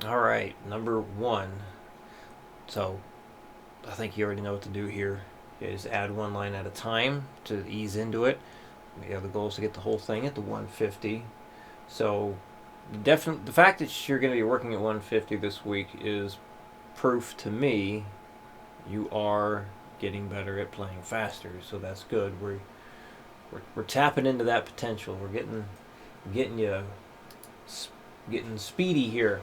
All right, number one. So I think you already know what to do here. You just add one line at a time to ease into it. The goal is to get the whole thing at the 150. So the fact that you're going to be working at 150 this week is proof to me you are getting better at playing faster. So that's good. We're tapping into that potential. We're getting you getting speedy here.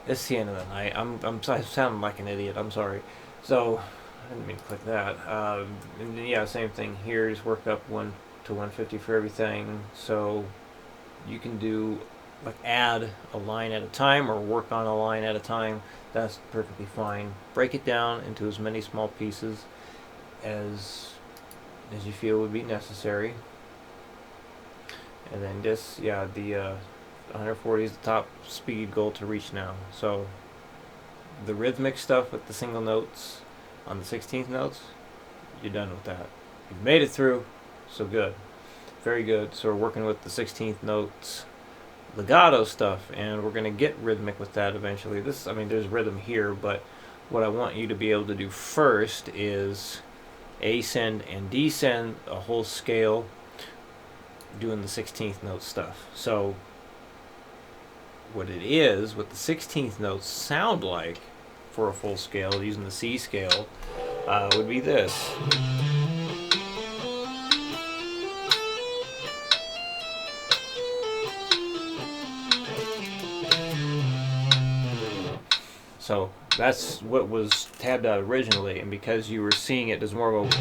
It's the end of the night. I sounding like an idiot. I'm sorry. So I didn't mean to click that. And yeah, same thing here. Just work up 1 to 150 for everything. So you can do like add a line at a time or work on a line at a time. That's perfectly fine. Break it down into as many small pieces as you feel would be necessary. And then just the 140 is the top speed goal to reach now. So the rhythmic stuff with the single notes on the 16th notes, you're done with that. You've made it through, so good. Very good. So we're working with the 16th notes legato stuff, and we're going to get rhythmic with that eventually. There's rhythm here, but what I want you to be able to do first is ascend and descend a whole scale doing the 16th note stuff. So what the 16th notes sound like for a full scale using the C scale would be this. So that's what was tabbed out originally, and because you were seeing it as more of a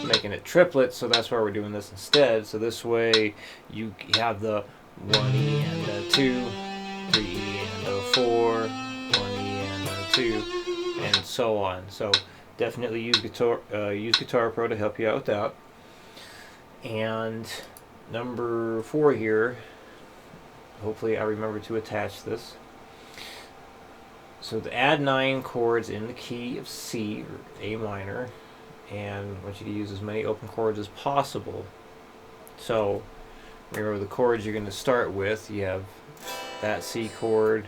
making it triplets, so that's why we're doing this instead. So this way you have the 1E and a 2, 3E and a 4, 1E and a 2, and so on. So definitely use Guitar Pro to help you out with that. And number 4 here, hopefully I remember to attach this. So to add 9 chords in the key of C or A minor, and I want you to use as many open chords as possible. So remember the chords you're going to start with. You have that C chord,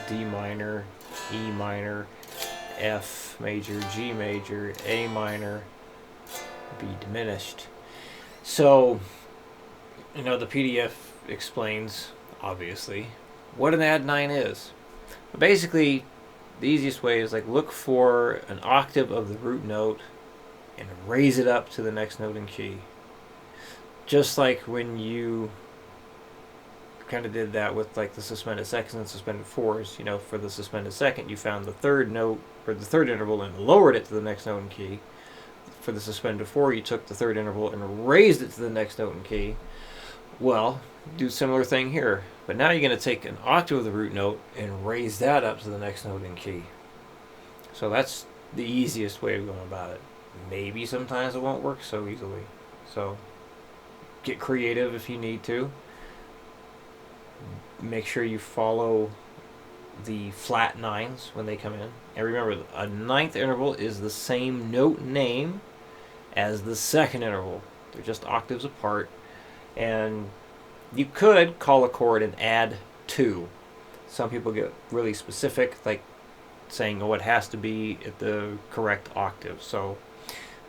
D minor, E minor, F major, G major, A minor, B diminished. So the PDF explains, obviously, what an add 9 is. But basically, the easiest way is look for an octave of the root note and raise it up to the next note in key. Just like when you kind of did that with the suspended seconds and suspended fours. For the suspended second, you found the third note or the third interval and lowered it to the next note in key. For the suspended four, you took the third interval and raised it to the next note in key. Well, do a similar thing here. But now you're going to take an octave of the root note and raise that up to the next note in key. So that's the easiest way of going about it. Maybe sometimes it won't work so easily. So get creative if you need to. Make sure you follow the flat nines when they come in. And remember, a ninth interval is the same note name as the second interval. They're just octaves apart. And you could call a chord and add 2. Some people get really specific, like saying, it has to be at the correct octave. So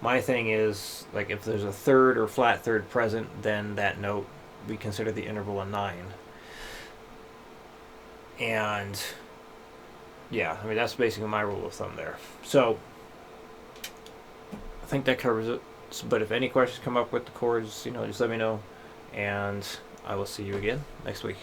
my thing is, if there's a third or flat third present, then that note, we consider the interval a 9. And that's basically my rule of thumb there. So I think that covers it. But if any questions come up with the chords, just let me know. And I will see you again next week.